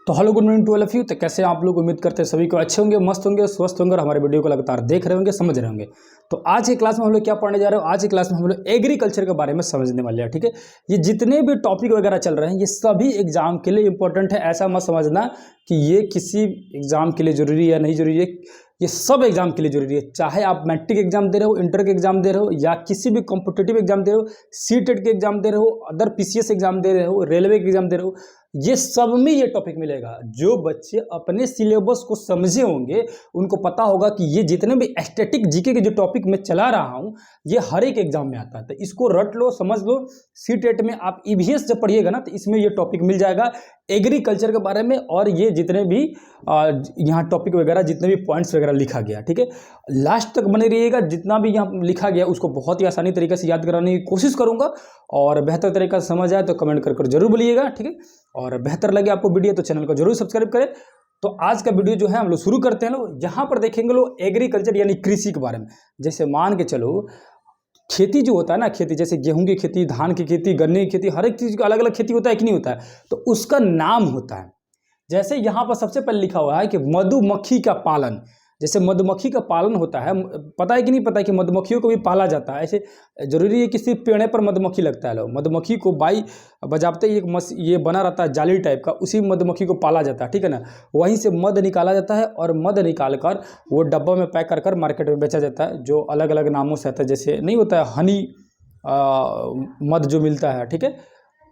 तो hello good morning to all of you. तो कैसे आप लोग, उम्मीद करते हैं सभी को अच्छे होंगे, मस्त होंगे, स्वस्थ होंगे और हमारे वीडियो को लगातार देख रहे होंगे, समझ रहे होंगे। तो आज की क्लास में हम लोग क्या पढ़ने जा रहे हो, आज की क्लास में हम लोग एग्रीकल्चर के बारे में समझने वाले हैं। ठीक है, ये जितने भी टॉपिक वगैरह चल रहे हैं ये सभी एग्जाम के लिए इंपॉर्टेंट है। ऐसा मत समझना कि ये किसी एग्जाम के लिए जरूरी है, नहीं जरूरी है। ये सब एग्जाम के लिए जरूरी है, चाहे आप मैट्रिक एग्जाम दे रहे हो, इंटर के एग्जाम दे रहे हो, या किसी भी कॉम्पिटिटिव एग्जाम दे रहे हो, सीटेट के एग्जाम दे रहे हो, अदर पीसीएस एग्जाम दे रहे हो, रेलवे के एग्जाम दे रहे हो, ये सब में ये टॉपिक मिलेगा। जो बच्चे अपने सिलेबस को समझे होंगे उनको पता होगा कि ये जितने भी स्टैटिक जीके के जो टॉपिक मैं चला रहा हूँ ये हर एक एग्जाम में आता है। तो इसको रट लो, समझ लो। सीटेट में आप ईवीएस जब पढ़िएगा ना तो इसमें ये टॉपिक मिल जाएगा एग्रीकल्चर के बारे में, और ये जितने भी यहाँ टॉपिक वगैरह जितने भी पॉइंट्स वगैरह लिखा गया, ठीक है, लास्ट तक बने रहिएगा। जितना भी यहाँ लिखा गया उसको बहुत ही आसानी तरीके से याद कराने की कोशिश करूँगा, और बेहतर तरीका से समझ आए तो कमेंट कर जरूर बोलिएगा। ठीक है, और बेहतर लगे आपको वीडियो तो चैनल को जरूर सब्सक्राइब करें। तो आज का वीडियो जो है हम लोग शुरू करते हैं। लोग यहाँ पर देखेंगे लोग एग्रीकल्चर यानी कृषि के बारे में। जैसे मान के चलो खेती जो होता है ना, खेती जैसे गेहूं की खेती, धान की खेती, गन्ने की खेती, हर एक चीज़ का अलग अलग खेती होता है कि नहीं होता है, तो उसका नाम होता है। जैसे यहाँ पर सबसे पहले लिखा हुआ है कि मधुमक्खी का पालन। जैसे मधुमक्खी का पालन होता है, पता है कि नहीं पता है कि मधुमक्खियों को भी पाला जाता है। ऐसे जरूरी है किसी पेड़ पर मधुमक्खी लगता है, लोग मधुमक्खी को बाई बजाते ही ये बना रहता है जाली टाइप का, उसी मधुमक्खी को पाला जाता है। ठीक है ना, वहीं से मध निकाला जाता है और मध निकाल कर वो डब्बा में पैक कर मार्केट में बेचा जाता है, जो अलग अलग नामों से आता है। जैसे नहीं होता है हनी मध जो मिलता है, ठीक है।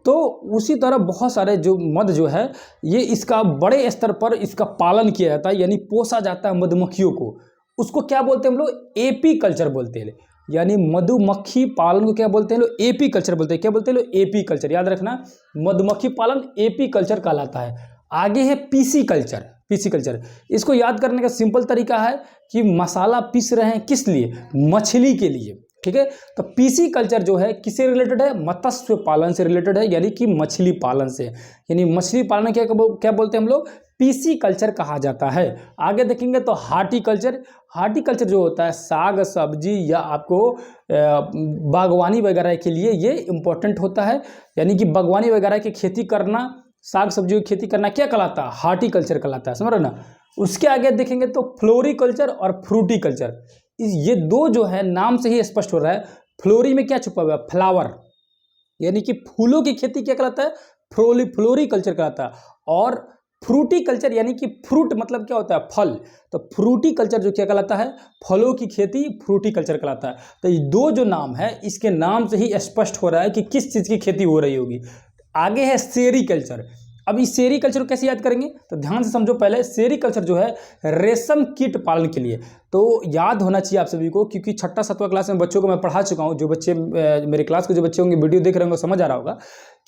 तो उसी तरह बहुत सारे जो मध जो है ये इसका बड़े स्तर पर इसका पालन किया जाता है, यानी पोसा जाता है मधुमक्खियों को। उसको क्या बोलते हैं हम लोग, एपी कल्चर बोलते हैं। यानी मधुमक्खी पालन को क्या बोलते हैं लोग, एपी कल्चर बोलते हैं। क्या बोलते हैं लोग, एपी कल्चर। याद रखना, मधुमक्खी पालन एपी कल्चर कहलाता है। आगे है पीसी कल्चर। पीसी कल्चर, इसको याद करने का सिंपल तरीका है कि मसाला पीस रहे हैं किस लिए, मछली के लिए। ठीक है, तो पीसी कल्चर जो है किससे रिलेटेड है, मत्स्य पालन से रिलेटेड है, यानी कि मछली पालन से। यानी मछली पालन क्या बोलते हैं हम लोग, पीसी कल्चर कहा जाता है। आगे देखेंगे तो हार्टिकल्चर। हार्टिकल्चर जो होता है साग सब्जी या आपको बागवानी वगैरह के लिए ये इंपॉर्टेंट होता है। यानी कि बागवानी वगैरह की खेती करना, साग सब्जियों की खेती करना क्या कहलाता है, हार्टिकल्चर कहलाता है। समझ रहे ना। उसके आगे देखेंगे तो फ्लोरिकल्चर और फ्रूटिकल्चर। ये दो जो है नाम से ही स्पष्ट हो रहा है। फ्लोरी में क्या छुपा हुआ है, फ्लावर, यानी कि फूलों की खेती क्या कहलाता है, फ्लोरिकल्चर कहलाता है। और फ्रूटिकल्चर यानी कि फ्रूट मतलब क्या होता है, फल, तो फ्रूटिकल्चर जो क्या कहलाता है, फलों की खेती फ्रूटिकल्चर कहलाता है। तो ये दो जो नाम है इसके नाम से ही स्पष्ट हो रहा है कि किस चीज़ की खेती हो रही होगी। आगे है सेरीकल्चर। अब इस सेरीकल्चर को कैसे याद करेंगे, तो ध्यान से समझो। पहले सेरीकल्चर जो है रेशम कीट पालन के लिए, तो याद होना चाहिए आप सभी को, क्योंकि छठा सातवां क्लास में बच्चों को मैं पढ़ा चुका हूँ। जो बच्चे मेरे क्लास के जो बच्चे होंगे वीडियो देख रहे होंगे समझ आ रहा होगा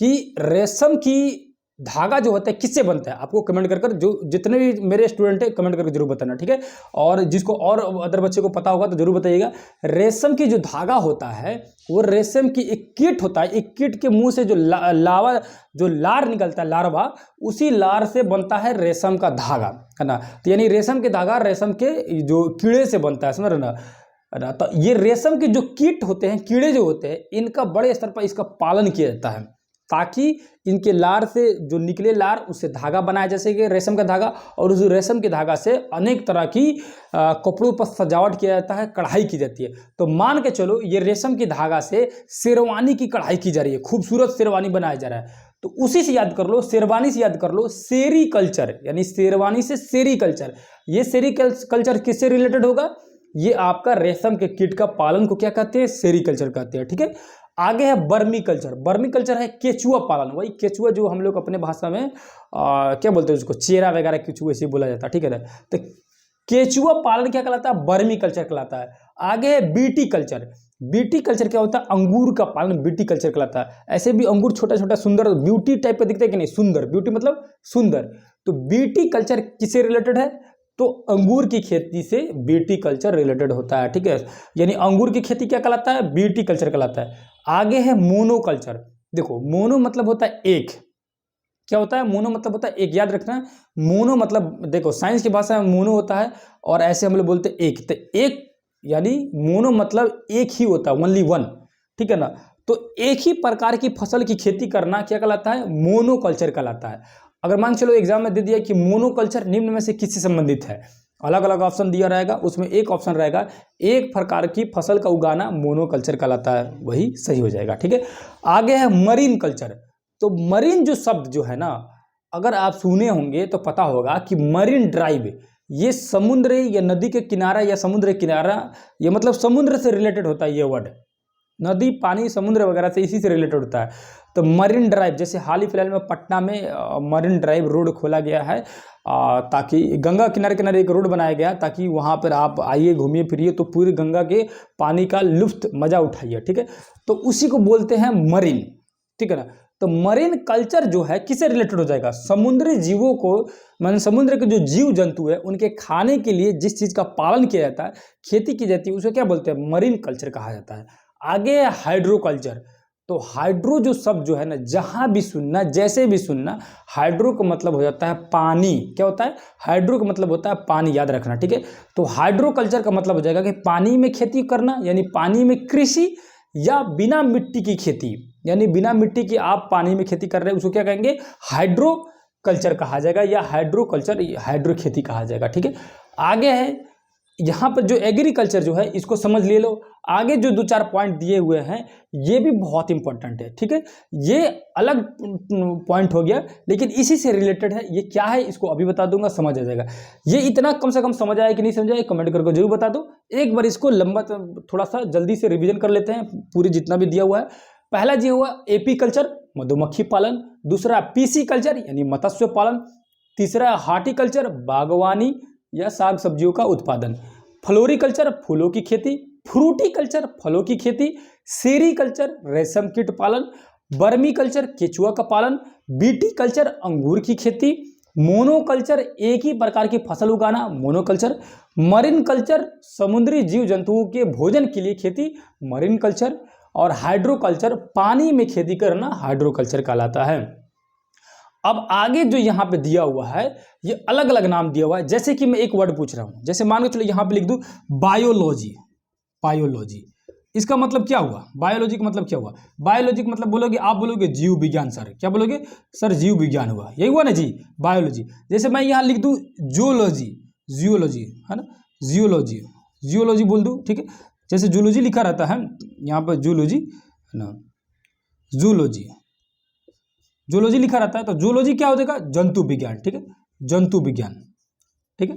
कि रेशम की धागा जो होता है किससे बनता है। आपको कमेंट कर जो जितने भी मेरे स्टूडेंट हैं कमेंट करके जरूर बताना, ठीक है। और जिसको और अदर बच्चे को पता होगा तो जरूर बताइएगा। रेशम की जो धागा होता है वो रेशम की एक कीट होता है। एक कीट के मुंह से जो लार निकलता है, लार्वा, उसी लार से बनता है रेशम का धागा, है ना। तो यानी रेशम के धागा रेशम के जो कीड़े से बनता है, समझ रहे ना। तो ये रेशम के जो कीट होते हैं, कीड़े जो होते हैं, इनका बड़े स्तर पर इसका पालन किया जाता है, ताकि इनके लार से जो निकले लार उससे धागा बनाया, जैसे कि रेशम का धागा। और उस रेशम के धागा से अनेक तरह की कपड़ों पर सजावट किया जाता है, कढ़ाई की जाती है। तो मान के चलो ये रेशम की धागा से शेरवानी की कढ़ाई की जा रही है, खूबसूरत शेरवानी बनाया जा रहा है। तो उसी से याद कर लो, शेरवानी से याद कर लो सेरीकल्चर, यानी शेरवानी से सेरीकल्चर। ये सेरीकल्चर किससे रिलेटेड होगा, ये आपका रेशम के कीट का पालन को क्या कहते हैं, सेरीकल्चर कहते हैं। ठीक है, आगे है बर्मी कल्चर। बर्मी कल्चर है केचुआ पालन। वही केचुआ जो हम लोग अपने भाषा में क्या बोलते हैं उसको, चेरा वगैरह केचुआ ऐसे बोला जाता है, ठीक है ना। तो केचुआ पालन क्या कहलाता है, बर्मी कल्चर कहलाता है। आगे है बीटी कल्चर। बीटी कल्चर क्या होता है, अंगूर का पालन बीटी कल्चर कहलाता है। ऐसे भी अंगूर छोटा छोटा सुंदर ब्यूटी टाइप का दिखता है कि नहीं, सुंदर, ब्यूटी मतलब सुंदर। तो बीटी कल्चर किससे रिलेटेड है, तो अंगूर की खेती से बीटी कल्चर रिलेटेड होता है, ठीक है। यानी अंगूर की खेती क्या कहलाता है, बीटी कल्चर कहलाता है। आगे है मोनोकल्चर। देखो मोनो मतलब होता है एक, क्या होता है, मोनो मतलब होता है एक, याद रखना। मोनो मतलब देखो साइंस की भाषा में मोनो होता है और ऐसे हम लोग बोलते हैं एक। तो एक यानी मोनो मतलब एक ही होता है, ओनली वन, ठीक है ना। तो एक ही प्रकार की फसल की खेती करना क्या कहलाता है? मोनोकल्चर कहलाता है। अगर मान चलो एग्जाम में दे दिया कि मोनोकल्चर निम्न में से किससे संबंधित है, अलग अलग ऑप्शन दिया रहेगा, उसमें एक ऑप्शन रहेगा एक प्रकार की फसल का उगाना मोनोकल्चर कहलाता है, वही सही हो जाएगा। ठीक है, आगे है मरीन कल्चर। तो मरीन जो शब्द जो है ना, अगर आप सुने होंगे तो पता होगा कि मरीन ड्राइव, ये समुद्र या नदी के किनारा या समुद्र किनारा, ये मतलब समुद्र से रिलेटेड होता है ये वर्ड, नदी पानी समुद्र वगैरह से इसी से रिलेटेड होता है। तो मरीन ड्राइव, जैसे हाल ही फिलहाल में पटना में मरीन ड्राइव रोड खोला गया है, ताकि गंगा किनारे किनारे एक रोड बनाया गया ताकि वहाँ पर आप आइए घूमिए फिरिए तो पूरी गंगा के पानी का लुत्फ मजा उठाइए। ठीक है, तो उसी को बोलते हैं मरीन। ठीक है ना, तो मरीन कल्चर जो है किससे रिलेटेड हो जाएगा? समुद्री जीवों को, मान समुद्र के जो जीव जंतु है उनके खाने के लिए जिस चीज़ का पालन किया जाता है, खेती की जाती है, उसे क्या बोलते हैं? मरीन कल्चर कहा जाता है। आगे है हाइड्रोकल्चर। तो हाइड्रो जो शब्द जो है ना, जहां भी सुनना, जैसे भी सुनना, हाइड्रो का मतलब हो जाता है पानी। क्या होता है? हाइड्रो का मतलब होता है पानी, याद रखना। ठीक है, तो हाइड्रोकल्चर का मतलब हो जाएगा कि पानी में खेती करना, यानी पानी में कृषि, या बिना मिट्टी की खेती, यानी बिना मिट्टी की आप पानी में खेती कर रहे हैं, उसको क्या कहेंगे? हाइड्रो कल्चर कहा जाएगा, या हाइड्रोकल्चर, हाइड्रो खेती कहा जाएगा। ठीक है, आगे है यहाँ पर जो एग्रीकल्चर जो है इसको समझ ले लो। आगे जो 2-4 पॉइंट दिए हुए हैं ये भी बहुत इंपॉर्टेंट है। ठीक है, ये अलग पॉइंट हो गया लेकिन इसी से रिलेटेड है। ये क्या है इसको अभी बता दूंगा, समझ आ जाएगा। ये इतना कम से कम समझ आया कि नहीं समझ आया, कमेंट करके जरूर बता दो। एक बार इसको लंबा थोड़ा सा जल्दी से रिविजन कर लेते हैं, पूरी जितना भी दिया हुआ है। पहला जी हुआ एपी कल्चर, मधुमक्खी पालन। दूसरा पीसी कल्चर यानी मत्स्य पालन। तीसरा हार्टिकल्चर, बागवानी या साग सब्जियों का उत्पादन। फ्लोरिकल्चर, फूलों की खेती। फ्रूटिकल्चर, फलों की खेती। सेरीकल्चर, रेशम कीट पालन। बर्मी कल्चर, केचुआ का पालन। बीटी कल्चर, अंगूर की खेती। मोनोकल्चर, एक ही प्रकार की फसल उगाना, मोनोकल्चर। मरीन कल्चर, समुद्री जीव जंतुओं के भोजन के लिए खेती, मरीन कल्चर। और हाइड्रोकल्चर, पानी में खेती करना, हाइड्रोकल्चर कहलाता है। अब आगे जो यहाँ पे दिया हुआ है ये अलग अलग नाम दिया हुआ है। जैसे कि मैं एक वर्ड पूछ रहा हूँ, जैसे मान के चलो यहाँ पे लिख दूँ बायोलॉजी। बायोलॉजी इसका मतलब क्या हुआ? बायोलॉजी का मतलब क्या हुआ? बायोलॉजी का मतलब बोलोगे, आप बोलोगे जीव विज्ञान। सर क्या बोलोगे? सर जीव विज्ञान हुआ, यही हुआ ना जी, बायोलॉजी। जैसे मैं यहाँ लिख दूँ जूलॉजी, जियोलॉजी है ना, जियोलॉजी, जियोलॉजी बोल दूँ। ठीक है, जैसे जूलॉजी लिखा रहता है यहाँ पर, जूलॉजी है ना, जूलॉजी, जूलॉजी लिखा रहता है। तो जूलॉजी क्या हो जाएगा? जंतु विज्ञान। ठीक है, जंतु विज्ञान। ठीक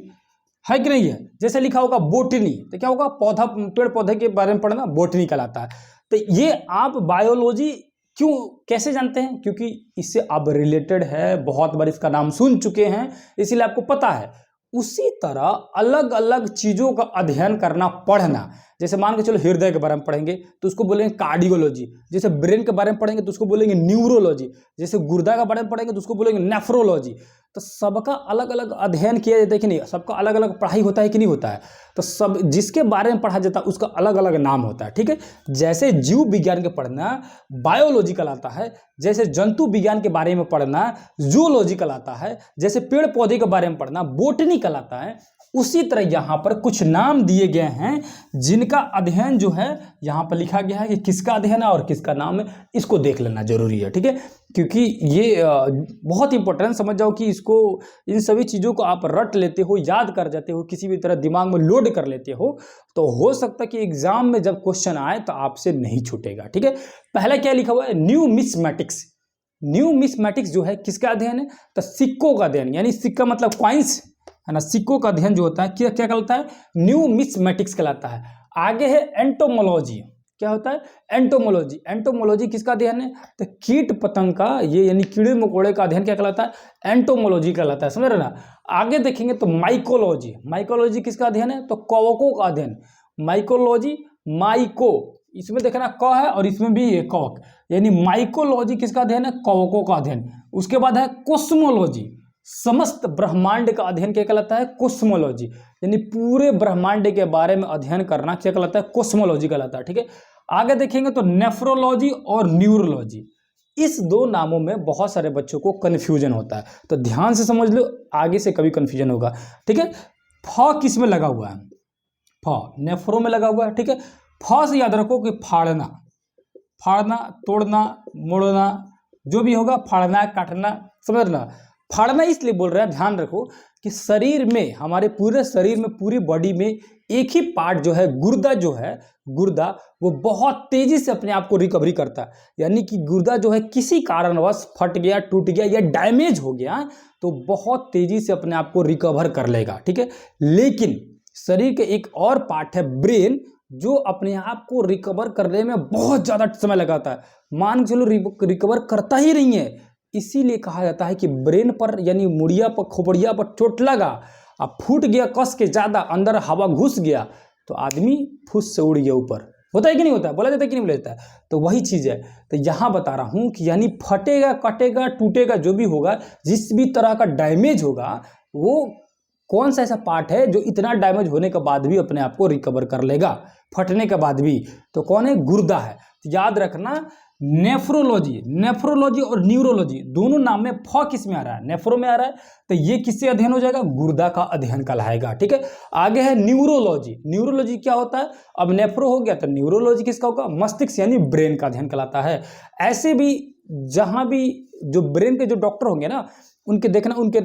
है कि नहीं है? जैसे लिखा होगा बोटनी, तो क्या होगा? पौधा, पेड़ पौधे के बारे में पढ़ना, बोटनी कहलाता है। तो ये आप बायोलॉजी क्यों, कैसे जानते हैं? क्योंकि इससे आप रिलेटेड है, बहुत बार इसका नाम सुन चुके हैं, इसीलिए आपको पता है। उसी तरह अलग अलग चीजों का अध्ययन करना, पढ़ना। जैसे मान के चलो हृदय के बारे में पढ़ेंगे तो उसको बोलेंगे कार्डियोलॉजी। जैसे ब्रेन के बारे में पढ़ेंगे तो उसको बोलेंगे न्यूरोलॉजी। जैसे गुर्दा के बारे में पढ़ेंगे तो उसको बोलेंगे नेफ्रोलॉजी। तो सबका अलग अलग अध्ययन किया जाता है कि नहीं? सबका अलग अलग पढ़ाई होता है कि नहीं होता है? तो सब जिसके बारे में पढ़ा जाता है उसका अलग अलग नाम होता है। ठीक है, जैसे जीव विज्ञान के पढ़ना बायोलॉजी कहलाता है, जैसे जंतु विज्ञान के बारे में पढ़ना जूलॉजी कहलाता है, जैसे पेड़ पौधे के बारे में पढ़ना बोटनी कहलाता है। उसी तरह यहाँ पर कुछ नाम दिए गए हैं जिनका अध्ययन जो है यहाँ पर लिखा गया है कि किसका अध्ययन है और किसका नाम है, इसको देख लेना जरूरी है। ठीक है, क्योंकि ये बहुत इंपॉर्टेंट, समझ जाओ कि इसको, इन सभी चीज़ों को आप रट लेते हो, याद कर जाते हो, किसी भी तरह दिमाग में लोड कर लेते हो, तो हो सकता है कि एग्जाम में जब क्वेश्चन आए तो आपसे नहीं छूटेगा। ठीक है, पहला क्या लिखा हुआ है? न्यूमिस्मैटिक्स। न्यूमिस्मैटिक्स जो है किसका अध्ययन है? तो सिक्कों का अध्ययन, यानी सिक्का मतलब कॉइन्स है ना, सिक्कों का अध्ययन जो होता है क्या क्या कहलाता है? न्यूमिस्मैटिक्स कहलाता है। आगे है एंटोमोलॉजी। क्या होता है? एंटोमोलॉजी। एंटोमोलॉजी किसका अध्ययन है? तो कीट पतंग का, ये यानी कीड़े मकोड़े का अध्ययन क्या कहलाता है? एंटोमोलॉजी कहलाता है। समझ रहे ना? आगे देखेंगे तो माइकोलॉजी। माइकोलॉजी किसका अध्ययन है? तो कवकों का अध्ययन। माइकोलॉजी, माइको, इसमें देखना क है और इसमें भी कवक, यानी माइकोलॉजी किसका अध्ययन है? कवकों का अध्ययन। उसके बाद है कोस्मोलॉजी। समस्त ब्रह्मांड का अध्ययन क्या कहलाता है? कोस्मोलॉजी, यानी पूरे ब्रह्मांड के बारे में अध्ययन करना क्या कहलाता है? कोस्मोलॉजी कहलाता है। ठीक है, आगे देखेंगे तो नेफ्रोलॉजी और न्यूरोलॉजी। इस दो नामों में बहुत सारे बच्चों को कंफ्यूजन होता है, तो ध्यान से समझ लो, आगे से कभी कंफ्यूजन होगा। ठीक है, फ किस में लगा हुआ है? फ नेफ्रो में लगा हुआ है। ठीक है, फ से याद रखो कि फाड़ना, फाड़ना, तोड़ना, मोड़ना, जो भी होगा, फाड़ना, काटना, समझना। फाड़ना इसलिए बोल रहे हैं, ध्यान रखो कि शरीर में, हमारे पूरे शरीर में, पूरी बॉडी में एक ही पार्ट जो है, गुर्दा जो है, गुर्दा वो बहुत तेजी से अपने आप को रिकवरी करता है। यानी कि गुर्दा जो है किसी कारणवश फट गया, टूट गया या डैमेज हो गया तो बहुत तेजी से अपने आप को रिकवर कर लेगा, ठीक है। लेकिन शरीर के एक और पार्ट है ब्रेन, जो अपने आप को रिकवर करने में बहुत ज़्यादा समय लगाता है, मान के चलो रिकवर करता ही नहीं है। इसीलिए कहा जाता है कि ब्रेन पर यानी मुड़िया पर, खोपड़िया पर चोट लगा, अब फूट गया कस के ज़्यादा, अंदर हवा घुस गया तो आदमी फुस से उड़ गया ऊपर। होता है कि नहीं होता है, बोला जाता है कि नहीं बोला जाता है। तो वही चीज़ है। तो यहाँ बता रहा हूँ कि यानी फटेगा, कटेगा, टूटेगा, जो भी होगा, जिस भी तरह का डैमेज होगा, वो कौन सा ऐसा पार्ट है जो इतना डैमेज होने के बाद भी अपने आप को रिकवर कर लेगा, फटने के बाद भी? तो कौन है? गुर्दा है। तो याद रखना, नेफ्रोलॉजी और न्यूरोलॉजी दोनों नाम में फ किस में आ रहा है? नेफ्रो में आ रहा है। तो ये किससे अध्ययन हो जाएगा? गुर्दा का अध्ययन कहलाएगा, ठीक है। आगे है न्यूरोलॉजी। न्यूरोलॉजी क्या होता है? अब नेफ्रो हो गया तो न्यूरोलॉजी किसका होगा? मस्तिष्क यानी ब्रेन का अध्ययन कहलाता है। ऐसे भी जहां भी जो ब्रेन के जो डॉक्टर होंगे ना, उनके देखना, उनके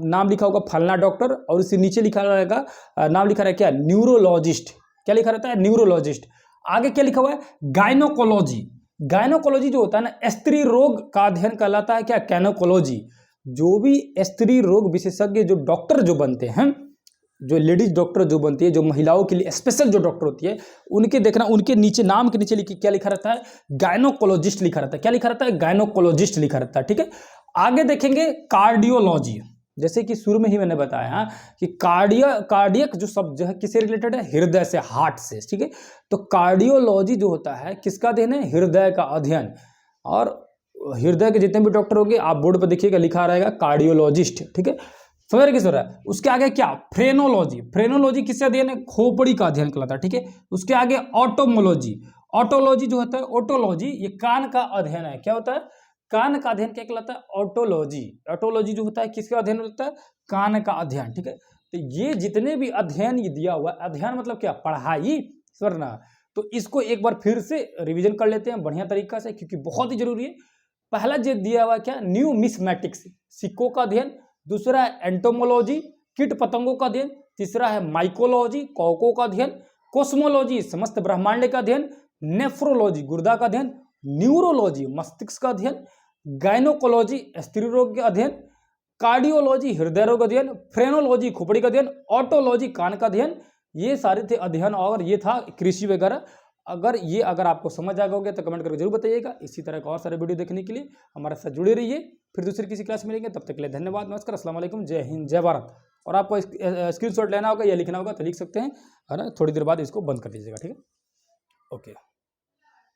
नाम लिखा होगा फलना डॉक्टर, और उससे नीचे लिखा रहेगा, नाम लिखा रहेगा क्या? न्यूरोलॉजिस्ट। क्या लिखा रहता है? न्यूरोलॉजिस्ट। आगे क्या लिखा हुआ है? गायनोकोलॉजी। गायनोकोलॉजी जो होता है ना, स्त्री रोग का अध्ययन कहलाता है क्या? गायनोकोलॉजी। जो भी स्त्री रोग विशेषज्ञ जो डॉक्टर जो बनते हैं, जो लेडीज डॉक्टर जो बनती है, जो महिलाओं के लिए स्पेशल जो डॉक्टर होती है, उनके देखना, उनके नीचे नाम के नीचे क्या लिखा रहता है? गायनोकोलॉजिस्ट लिखा रहता है। क्या लिखा रहता है? गायनोकोलॉजिस्ट लिखा रहता है, ठीक है। आगे देखेंगे कार्डियोलॉजी। जैसे कि शुरू में ही मैंने बताया कि कार्डियक जो शब्द जो है किससे रिलेटेड है? हृदय से, हार्ट से, ठीक है। तो कार्डियोलॉजी जो होता है किसका अध्ययन है? हृदय का अध्ययन। और हृदय के जितने भी डॉक्टर होंगे, आप बोर्ड पर देखिएगा लिखा रहेगा कार्डियोलॉजिस्ट, ठीक है। समझ रहे किस हो रहा है? उसके आगे क्या? फ्रेनोलॉजी। फ्रेनोलॉजी किससे अध्ययन है? खोपड़ी का अध्ययन कहलाता है, ठीक है। उसके आगे ऑटोमोलॉजी। ऑटोलॉजी जो होता है, ऑटोलॉजी ये कान का अध्ययन है। क्या होता है? कान का अध्ययन क्या कहलाता है? ऑटोलॉजी। ऑटोलॉजी जो होता है किसका अध्ययन होता है? कान का अध्ययन, ठीक है। तो ये जितने भी अध्ययन ये दिया हुआ, अध्ययन मतलब क्या? पढ़ाई, स्वरना। तो इसको एक बार फिर से रिवीजन कर लेते हैं बढ़िया तरीका से, क्योंकि बहुत ही जरूरी है। पहला जो दिया हुआ क्या? न्यूमिस्मैटिक्स, सिक्कों का अध्ययन। दूसरा है एंटोमोलॉजी, कीट पतंगों का अध्ययन। तीसरा है माइकोलॉजी, कौकों का अध्ययन। कोस्मोलॉजी, समस्त ब्रह्मांड का अध्ययन। नेफ्रोलॉजी, गुर्दा का अध्ययन। न्यूरोलॉजी, मस्तिष्क का अध्ययन। गायनोकोलॉजी, स्त्री रोग का अध्ययन। कार्डियोलॉजी, हृदय रोग अध्ययन। फ्रेनोलॉजी, खोपड़ी का अध्ययन। ऑटोलॉजी, कान का अध्ययन। ये सारे थे अध्ययन, और ये था कृषि वगैरह। अगर आपको समझ आ गया तो कमेंट करके जरूर बताइएगा। इसी तरह का और सारे वीडियो देखने के लिए हमारे साथ जुड़े रहिए। फिर दूसरी किसी क्लास में मिलेंगे, तब तक के लिए धन्यवाद, नमस्कार, अस्सलाम वालेकुम, जय हिंद, जय भारत। और आपको स्क्रीनशॉट लेना होगा या लिखना होगा तो लिख सकते हैं, है ना। थोड़ी देर बाद इसको बंद कर दीजिएगा, ठीक है। ओके।